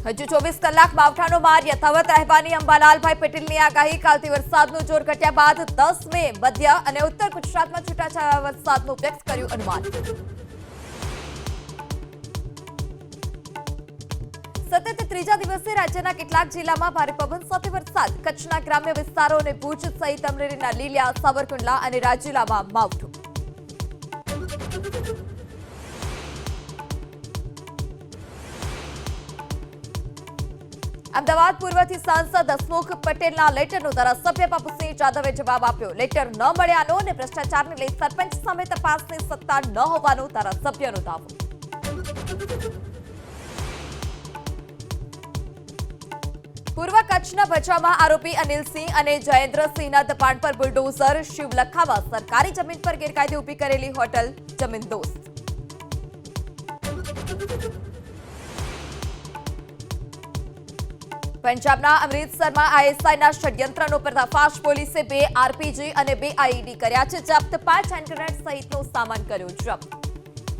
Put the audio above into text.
હજુ 24 કલાક માવઠાનો માર યથાવત રહેવાની અંબાલાલભાઈ પટેલની આગાહી. કાલથી વરસાદનું જોર ઘટ્યા બાદ 10 મે મધ્ય અને ઉત્તર ગુજરાતમાં છૂટાછવાયા વરસાદનું વ્યક્ત કર્યું અનુમાન. સતત ત્રીજા દિવસે રાજ્યના કેટલાક જિલ્લામાં ભારે પવન સાથે વરસાદ. કચ્છના ગ્રામ્ય વિસ્તારો અને ભુજ સહિત અમરેલીના લીલિયા, સાવરકુંડલા અને રાજુલામાં માવઠું. અમદાવાદ પૂર્વથી સાંસદ હસમુખ પટેલના લેટરનો ધારાસભ્ય બાપુસિંહ જાદવે જવાબ આપ્યો. લેટર ન મળ્યાનો અને ભ્રષ્ટાચારને લઈ સરપંચ સામે તપાસની સત્તા ન હોવાનો ધારાસભ્યનો દાવો. પૂર્વ કચ્છના ભચાઉમાં આરોપી અનિલસિંહ અને જયેન્દ્રસિંહના દબાણ પર બુલડોઝર. શિવલખામાં સરકારી જમીન પર ગેરકાયદે ઊભી કરેલી હોટલ જમીન દોસ્ત. પંજાબના અમૃતસરમાં આઈએસઆઈના ષડયંત્રનો પર્દાફાશ. પોલીસે 2 આરપીજી અને 2 આઈઈડી કર્યા છે જપ્ત. 5 હેન્ડ ગ્રેનેડ સહિતનો સામાન કર્યો જપ્ત.